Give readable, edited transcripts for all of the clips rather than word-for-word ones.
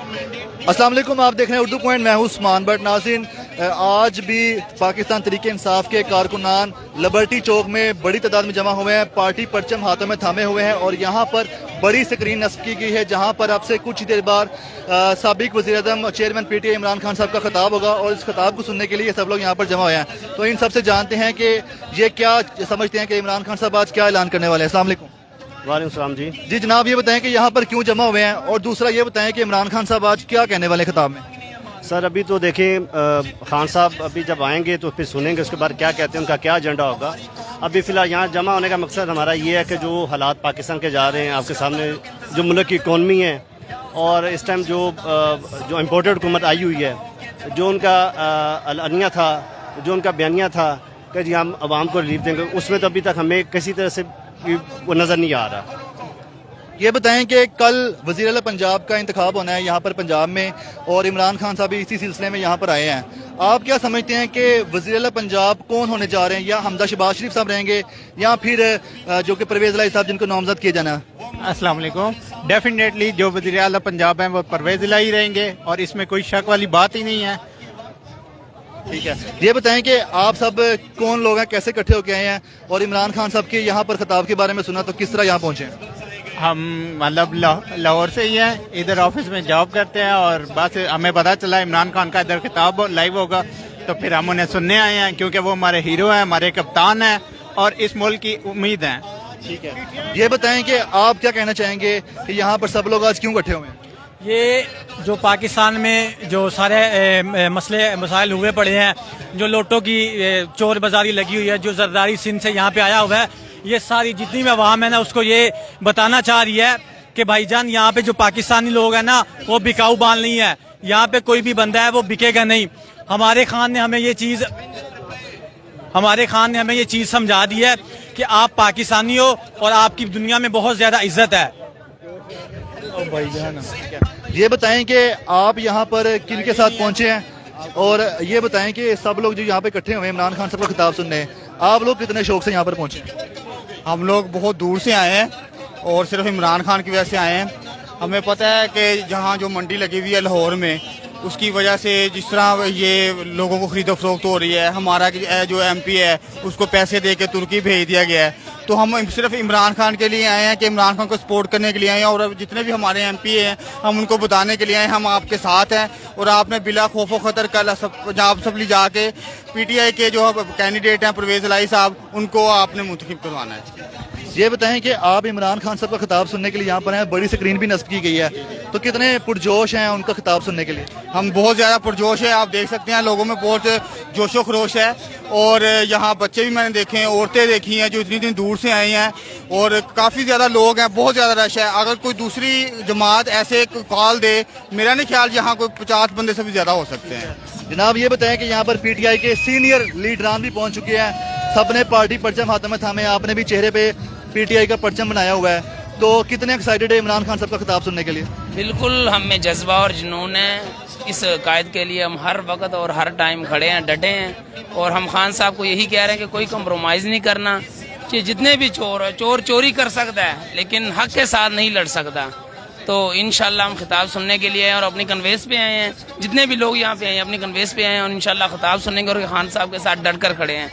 अस्सलाम वालेकुम, आप देख रहे हैं उर्दू पॉइंट, मैं हूं उस्मान बट। नाज़रीन, आज भी पाकिस्तान तहरीक इंसाफ के कारकुनान लिबर्टी चौक में बड़ी तादाद में जमा हुए हैं, पार्टी परचम हाथों में थामे हुए हैं और यहाँ पर बड़ी स्क्रीन नस्ब की गई है जहाँ पर आपसे कुछ ही देर बाद साबिक वज़ीर-ए-आज़म और चेयरमैन PTI इमरान खान साहब का खिताब होगा और इस खिताब को सुनने के लिए सब लोग यहाँ पर जमा हुए हैं। तो इन सबसे जानते हैं कि ये क्या समझते हैं कि इमरान खान साहब आज क्या ऐलान करने वाले हैं। अस्सलाम वालेकुम। वालेकुम सलाम जी। जी जनाब, ये बताएं कि यहाँ पर क्यों जमा हुए हैं और दूसरा ये बताएं कि इमरान खान साहब आज क्या कहने वाले खिताब में। सर अभी तो देखें, खान साहब अभी जब आएंगे तो फिर सुनेंगे उसके बाद क्या कहते हैं, उनका क्या एजेंडा होगा। अभी फ़िलहाल यहाँ जमा होने का मकसद हमारा ये है कि जो हालात पाकिस्तान के जा रहे हैं, आपके सामने जो मुल्क की इकॉनमी है और इस टाइम जो इम्पोर्टेड हुकूमत आई हुई है, जो उनका अलनिया था, जो उनका बयानिया था कि जी हम आवाम को रिलीफ देंगे, उसमें तो अभी तक हमें किसी तरह से वो नज़र नहीं आ रहा। ये बताएं कि कल वज़ीर-ए-आला पंजाब का इंतखाब होना है यहाँ पर पंजाब में और इमरान खान साहब भी इसी सिलसिले में यहाँ पर आए हैं। आप क्या समझते हैं कि वज़ीर-ए-आला पंजाब कौन होने जा रहे हैं, या हमजा शहबाज शरीफ साहब रहेंगे या फिर जो कि परवेज़ इलाही साहब जिनको नामज़द किए जाना है। अस्सलाम वालेकुम। डेफिनेटली जो वज़ीर-ए-आला पंजाब हैं वो परवेज़ इलाही रहेंगे और इसमें कोई शक वाली बात ही नहीं है। ठीक है, ये बताएं कि आप सब कौन लोग हैं, कैसे इकट्ठे होके आए हैं और इमरान खान साहब के यहाँ पर खिताब के बारे में सुना तो किस तरह यहाँ पहुँचे हैं। हम मतलब लाहौर से ही हैं, इधर ऑफिस में जॉब करते हैं और बस हमें पता चला इमरान खान का इधर खिताब लाइव होगा तो फिर हम उन्हें सुनने आए हैं, क्योंकि वो हमारे हीरो हैं, हमारे कप्तान हैं और इस मुल्क की उम्मीद हैं। ठीक है, ये बताएं कि आप क्या कहना चाहेंगे कि यहाँ पर सब लोग आज क्यों इकट्ठे हुए हैं। ये जो पाकिस्तान में जो सारे मसले मसाइल हुए पड़े हैं, जो लोटों की चोर बाजारी लगी हुई है, जो जरदारी सिंध से यहाँ पे आया हुआ है, ये सारी जितनी भी अवाम है ना उसको ये बताना चाह रही है कि भाईजान यहाँ पे जो पाकिस्तानी लोग हैं ना वो बिकाऊ बाल नहीं है, यहाँ पे कोई भी बंदा है वो बिकेगा नहीं। हमारे खान ने हमें ये चीज़ समझा दी है कि आप पाकिस्तानी हो और आपकी दुनिया में बहुत ज़्यादा इज्जत है। ये बताएं कि आप यहाँ पर किन के साथ पहुँचे हैं और ये बताएं कि सब लोग जो यहाँ पे इकट्ठे हुए हैं इमरान खान साहब का खिताब सुनने, आप लोग कितने शौक से यहाँ पर पहुँचे। हम लोग बहुत दूर से आए हैं और सिर्फ इमरान खान की वजह से आए हैं। हमें पता है कि जहाँ जो मंडी लगी हुई है लाहौर में, उसकी वजह से जिस तरह ये लोगों को खरीदो फरोख्त हो रही है, हमारा जो MP है उसको पैसे दे के तुर्की भेज दिया गया है। तो हम सिर्फ इमरान खान के लिए आए हैं कि इमरान खान को सपोर्ट करने के लिए आए हैं और जितने भी हमारे MP हैं हम उनको बताने के लिए आए हैं हम आपके साथ हैं और आपने बिला खौफ खतर कल पंजाब असम्बली जाके PTI के जो कैंडिडेट हैं परवेज़ इलाही साहब, उनको आपने मुंतखब करवाना है। ये बताएं कि आप इमरान खान साहब का खिताब सुनने के लिए यहाँ पर हैं, बड़ी स्क्रीन भी नस्ब की गई है, तो कितने पुरजोश हैं उनका खिताब सुनने के लिए। हम बहुत ज़्यादा पुरजोश है, आप देख सकते हैं लोगों में बहुत जोशो खरोश है और यहाँ बच्चे भी मैंने देखे हैं, औरतें देखी हैं जो इतनी दिन दूर से आए हैं और काफ़ी ज़्यादा लोग हैं, बहुत ज़्यादा रश है। अगर कोई दूसरी जमात ऐसे कॉल दे, मेरा नहीं ख्याल यहाँ कोई 50 बंदे से भी ज़्यादा हो सकते हैं। जनाब ये बताएं कि यहाँ पर PTI के सीनियर लीडरान भी पहुँच चुके हैं, सबने पार्टी परचम हाथों में थामे, आपने भी चेहरे पे PTI का परचम बनाया हुआ है, तो कितने एक्साइटेड है इमरान खान साहब का खिताब सुनने के लिए। बिल्कुल हम में जज्बा और जुनून है, इस कायद के लिए हम हर वक्त और हर टाइम खड़े हैं, डटे हैं और हम खान साहब को यही कह रहे हैं कि कोई कंप्रोमाइज़ नहीं करना कि जितने भी चोर है, चोर चोरी कर सकता है लेकिन हक के साथ नहीं लड़ सकता। तो इंशाल्लाह हम खिताब सुनने के लिए आए और अपनी कन्वेंस पे आए हैं, जितने भी लोग यहाँ पे आए हैं अपनी कन्वेंस पे आए हैं और इंशाल्लाह खिताब सुनेंगे और खान साहब के साथ डट कर खड़े हैं।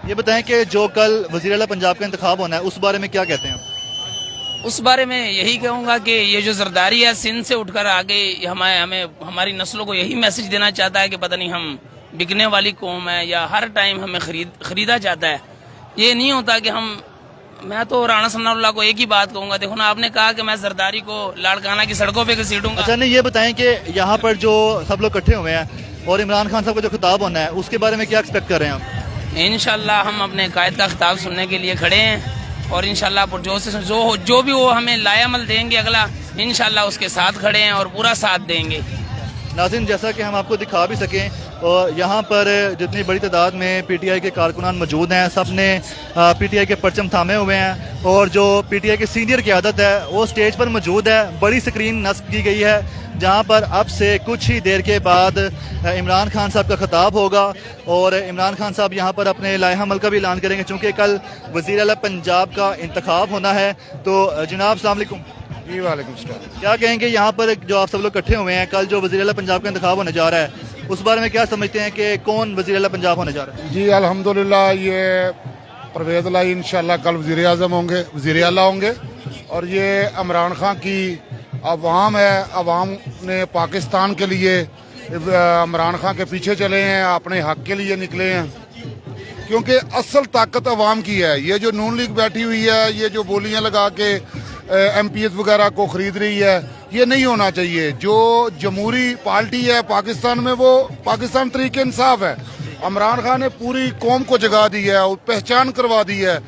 ये बताएं कि जो कल वज़ीर-ए-आला पंजाब का इंतखाब होना है उस बारे में क्या कहते हैं आप। उस बारे में यही कहूँगा कि ये जो जरदारी है सिंध से उठकर आगे हमें हमारी नस्लों को यही मैसेज देना चाहता है कि पता नहीं हम बिकने वाली कौम है या हर टाइम हमें खरीदा जाता है। ये नहीं होता कि मैं तो राणा सन्नाउल्लाह को एक ही बात कहूँगा, देखो ना आपने कहा कि मैं जरदारी को लाड़काना की सड़कों पे घसीटूंगा। अच्छा नहीं, ये बताएं कि यहाँ पर जो सब लोग इकट्ठे हुए हैं और इमरान खान साहब का जो खिताब होना है उसके बारे में क्या एक्सपेक्ट कर रहे हैं आप। इंशाल्लाह हम अपने कायद का खिताब सुनने के लिए खड़े हैं और इंशाल्लाह पुरजोश से जो भी वो हमें लायामल देंगे अगला, इंशाल्लाह उसके साथ खड़े हैं और पूरा साथ देंगे। नाज़रीन, जैसा कि हम आपको दिखा भी सकें और यहाँ पर जितनी बड़ी तादाद में PTI के कारकुनान मौजूद हैं, सब ने PTI के परचम थामे हुए हैं और जो PTI के सीनियर क़यादत है वो स्टेज पर मौजूद है। बड़ी स्क्रीन नस्ब की गई है जहाँ पर अब से कुछ ही देर के बाद इमरान खान साहब का खिताब होगा और इमरान खान साहब यहाँ पर अपने लाइहा अमल का भी ऐलान करेंगे, चूँकि कल वज़ीर-ए-आला पंजाब का इंतखाब होना है। तो जनाब अस्सलाम वालेकुम। जी वालेकुम सलाम। क्या कहेंगे यहाँ पर जो आप सब लोग इकट्ठे हुए हैं, कल जो वज़ीर आला पंजाब का इंतखाब होने जा रहा है, उस बारे में क्या समझते हैं कि कौन वज़ीर आला पंजाब होने जा रहा है? जी अल्हम्दुलिल्लाह ये परवेज़ लाई इंशाल्लाह कल वज़ीर आज़म होंगे, वज़ीर आला होंगे। और ये इमरान खान की अवाम है, अवाम ने पाकिस्तान के लिए इमरान खान के पीछे चले हैं, अपने हक के लिए निकले हैं, क्योंकि असल ताकत अवाम की है। ये जो नून लीग बैठी हुई है, ये जो बोलियां लगा के MPs वगैरह को खरीद रही है, ये नहीं होना चाहिए। जो जमहूरी पार्टी है पाकिस्तान में, वो पाकिस्तान तरीके इंसाफ है। इमरान खान ने पूरी कौम को जगा दी है और पहचान करवा दी है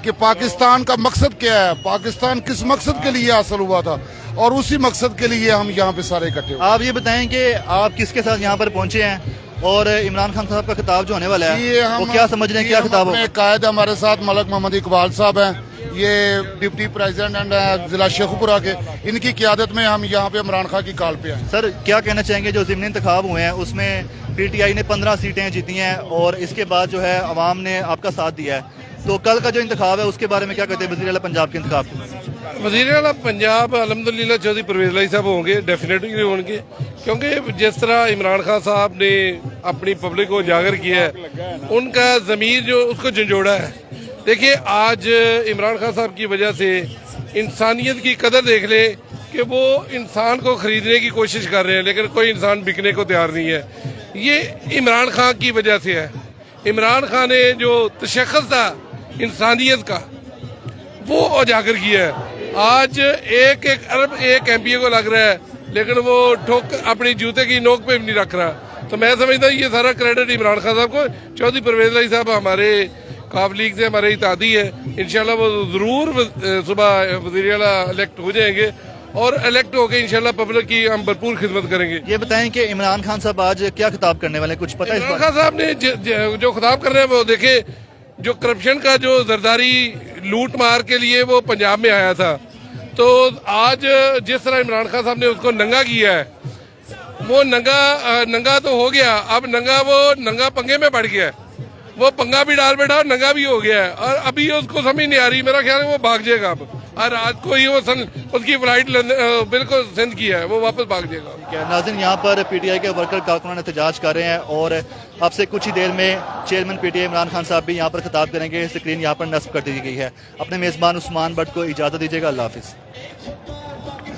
कि पाकिस्तान का मकसद क्या है, पाकिस्तान किस मकसद के लिए हासिल हुआ था, और उसी मकसद के लिए हम यहाँ पे सारे इकट्ठे हुए। आप ये बताएं कि आप किसके साथ यहाँ पर पहुंचे हैं और इमरान खान साहब का खिताब जो होने वाला ये है वो क्या समझ रहे हैं, क्या खिताब अपने होगा? कायद हमारे साथ मलक मोहम्मद इकबाल साहब हैं, ये डिप्टी प्रेसिडेंट एंड जिला शेखुपुरा के, इनकी क़ियादत में हम यहाँ पे इमरान खान की कॉल पे हैं। सर क्या कहना चाहेंगे, जो ज़िमनी इंतखाब हुए हैं उसमें PTI ने 15 सीटें जीती हैं और इसके बाद जो है अवाम ने आपका साथ दिया है, तो कल का जो इंतखाब है उसके बारे में क्या कहते हैं वज़ीर आला पंजाब के इंतखाब को? वज़ीर आला पंजाब अल्हम्दुलिल्लाह चौधरी परवेज़ लाई साहब होंगे, डेफिनेटली होंगे, क्योंकि जिस तरह इमरान खान साहब ने अपनी पब्लिक को उजागर किया है, उनका ज़मीर जो उसको झंझोड़ा है। देखिए आज इमरान खान साहब की वजह से इंसानियत की कदर देख ले कि वो इंसान को ख़रीदने की कोशिश कर रहे हैं, लेकिन कोई इंसान बिकने को तैयार नहीं है। ये इमरान खान की वजह से है। इमरान खान ने जो तशख़्ख़ुस था इंसानियत का, वो उजागर किया है। आज एक अरब एक MPA को लग रहा है, लेकिन वो ठोक अपनी जूते की नोक पे भी नहीं रख रहा। तो मैं समझता हूँ ये सारा क्रेडिट इमरान खान साहब को। चौधरी परवेज़ लाई साहब हमारे काफ लीग से हमारे इत्तेहादी है, इंशाल्लाह वो ज़रूर सुबह वज़ीर आला इलेक्ट हो जाएंगे और इलेक्ट होकर इंशाल्लाह पब्लिक की हम भरपूर खिदमत करेंगे। ये बताएं कि इमरान खान साहब आज क्या खिताब करने वाले हैं, कुछ पता है इस इमरान बारे? खान साहब ने जो खिताब कर रहे हैं वो देखे, जो करप्शन का जो जरदारी लूट मार के लिए वो पंजाब में आया था, तो आज जिस तरह इमरान खान साहब ने उसको नंगा किया है, वो नंगा तो हो गया, अब वो नंगा पंगे में पड़ गया है। वो पंगा भी डाल बैठा और नंगा भी हो गया है, और अभी उसको समझ नहीं आ रही। मेरा ख्याल है वो भाग जाएगा अब, और रात को ही वो उसकी फ्लाइट बिल्कुल सिंध की है, वो वापस भाग जाएगा। नाज़रीन यहाँ पर PTI के वर्कर कारकुनान एहतजाज कर रहे हैं और अब से कुछ ही देर में चेयरमैन PTI इमरान खान साहब भी यहाँ पर खिताब करेंगे। स्क्रीन यहाँ पर नस्ब कर दी गई है। अपने मेज़बान उस्मान भट्ट को इजाज़त दीजिएगा। अल्लाह हाफिज़।